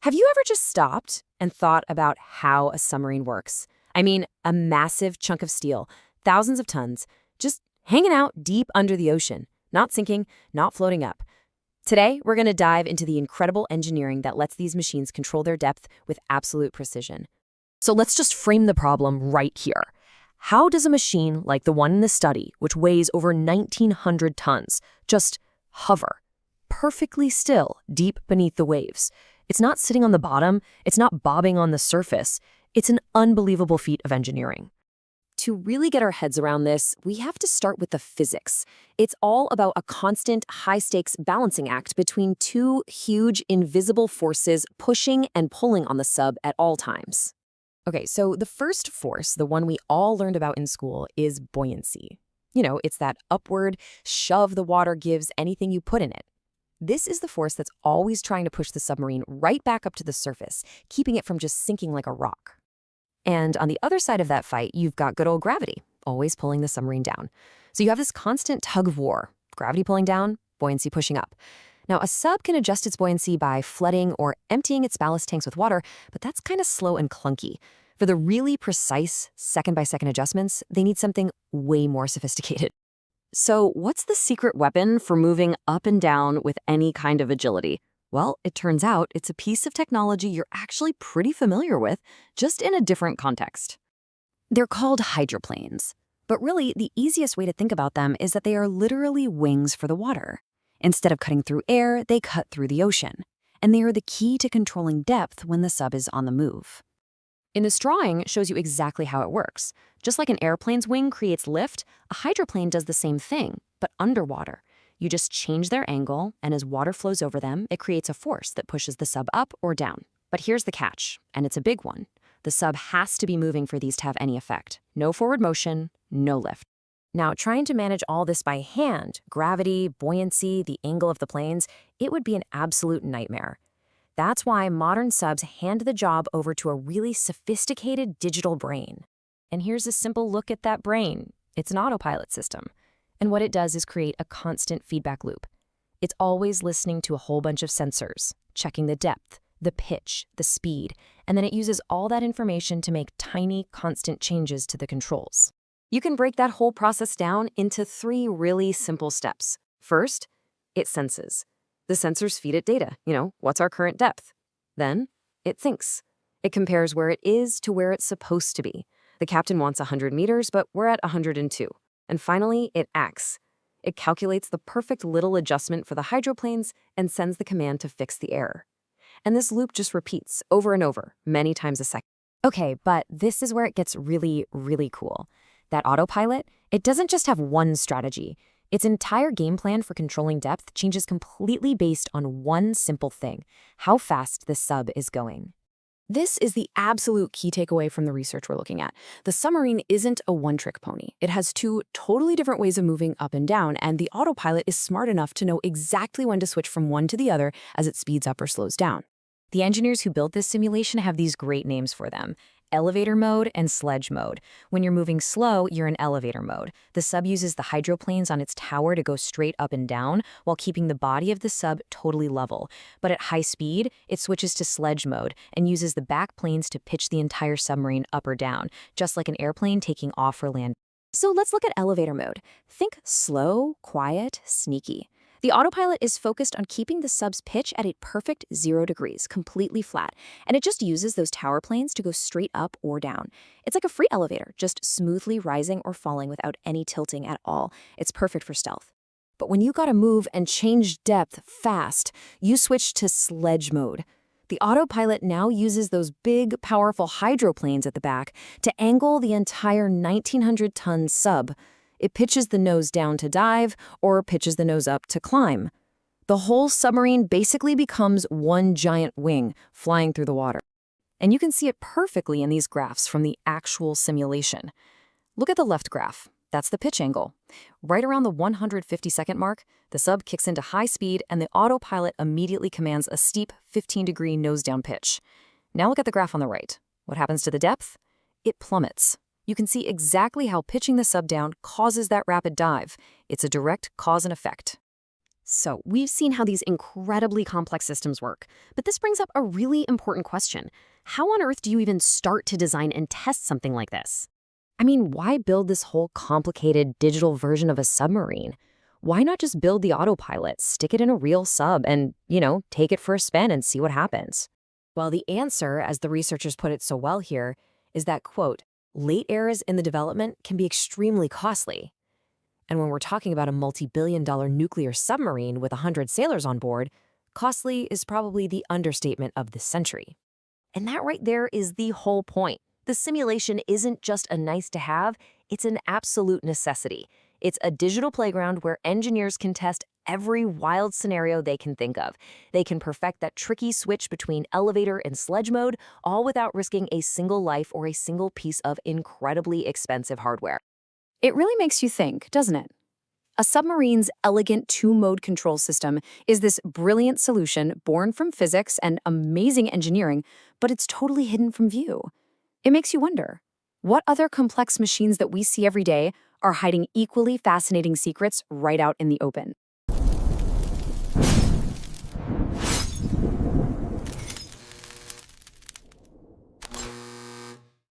Have you ever just stopped and thought about how a submarine works? I mean, a massive chunk of steel, thousands of tons, just hanging out deep under the ocean, not sinking, not floating up. Today, we're going to dive into the incredible engineering that lets these machines control their depth with absolute precision. So let's just frame the problem right here. How does a machine like the one in the study, which weighs over 1,900 tons, just hover, perfectly still, deep beneath the waves? It's not sitting on the bottom, it's not bobbing on the surface. It's an unbelievable feat of engineering. To really get our heads around this, we have to start with the physics. It's all about a constant, high-stakes balancing act between two huge, invisible forces pushing and pulling on the sub at all times. Okay, so the first force, the one we all learned about in school, is buoyancy. It's that upward shove the water gives anything you put in it. This is the force that's always trying to push the submarine right back up to the surface, keeping it from just sinking like a rock. And on the other side of that fight, you've got good old gravity, always pulling the submarine down. So you have this constant tug of war, gravity pulling down, buoyancy pushing up. Now, a sub can adjust its buoyancy by flooding or emptying its ballast tanks with water, but that's kind of slow and clunky. For the really precise second-by-second adjustments, they need something way more sophisticated. So what's the secret weapon for moving up and down with any kind of agility? Well, it turns out it's a piece of technology you're actually pretty familiar with, just in a different context. They're called hydroplanes. But really, the easiest way to think about them is that they are literally wings for the water. Instead of cutting through air, they cut through the ocean. And they are the key to controlling depth when the sub is on the move. In this drawing, it shows you exactly how it works. Just like an airplane's wing creates lift, a hydroplane does the same thing, but underwater. You just change their angle, and as water flows over them, it creates a force that pushes the sub up or down. But here's the catch, and it's a big one. The sub has to be moving for these to have any effect. No forward motion, no lift. Now, trying to manage all this by hand, gravity, buoyancy, the angle of the planes, it would be an absolute nightmare. That's why modern subs hand the job over to a really sophisticated digital brain. And here's a simple look at that brain. It's an autopilot system. And what it does is create a constant feedback loop. It's always listening to a whole bunch of sensors, checking the depth, the pitch, the speed, and then it uses all that information to make tiny, constant changes to the controls. You can break that whole process down into 3 really simple steps. First, it senses. The sensors feed it data, what's our current depth? Then, it thinks. It compares where it is to where it's supposed to be. The captain wants 100 meters, but we're at 102. And finally, it acts. It calculates the perfect little adjustment for the hydroplanes and sends the command to fix the error. And this loop just repeats over and over, many times a second. Okay, but this is where it gets really, really cool. That autopilot, it doesn't just have one strategy. Its entire game plan for controlling depth changes completely based on one simple thing: how fast the sub is going. This is the absolute key takeaway from the research we're looking at. The submarine isn't a one-trick pony. It has 2 totally different ways of moving up and down, and the autopilot is smart enough to know exactly when to switch from one to the other as it speeds up or slows down. The engineers who built this simulation have these great names for them: elevator mode and sledge mode. When you're moving slow, you're in elevator mode. The sub uses the hydroplanes on its tower to go straight up and down while keeping the body of the sub totally level. But at high speed, it switches to sledge mode and uses the back planes to pitch the entire submarine up or down, just like an airplane taking off or land. So let's look at elevator mode. Think slow, quiet, sneaky. The autopilot is focused on keeping the sub's pitch at a perfect 0 degrees, completely flat, and it just uses those tower planes to go straight up or down. It's like a free elevator, just smoothly rising or falling without any tilting at all. It's perfect for stealth. But when you gotta move and change depth fast, you switch to sledge mode. The autopilot now uses those big, powerful hydroplanes at the back to angle the entire 1,900-ton sub. It pitches the nose down to dive or pitches the nose up to climb. The whole submarine basically becomes one giant wing flying through the water. And you can see it perfectly in these graphs from the actual simulation. Look at the left graph. That's the pitch angle. Right around the 150-second mark, the sub kicks into high speed and the autopilot immediately commands a steep 15-degree nose-down pitch. Now look at the graph on the right. What happens to the depth? It plummets. You can see exactly how pitching the sub down causes that rapid dive. It's a direct cause and effect. So, we've seen how these incredibly complex systems work, but this brings up a really important question. How on earth do you even start to design and test something like this? I mean, why build this whole complicated digital version of a submarine? Why not just build the autopilot, stick it in a real sub, and, take it for a spin and see what happens? Well, the answer, as the researchers put it so well here, is that, quote, late eras in the development can be extremely costly. And when we're talking about a multi-billion-dollar nuclear submarine with 100 sailors on board, costly is probably the understatement of the century. And that right there is the whole point. The simulation isn't just a nice to have, it's an absolute necessity. It's a digital playground where engineers can test every wild scenario they can think of. They can perfect that tricky switch between elevator and sledge mode, all without risking a single life or a single piece of incredibly expensive hardware. It really makes you think, doesn't it? A submarine's elegant two-mode control system is this brilliant solution born from physics and amazing engineering, but it's totally hidden from view. It makes you wonder, what other complex machines that we see every day are hiding equally fascinating secrets right out in the open?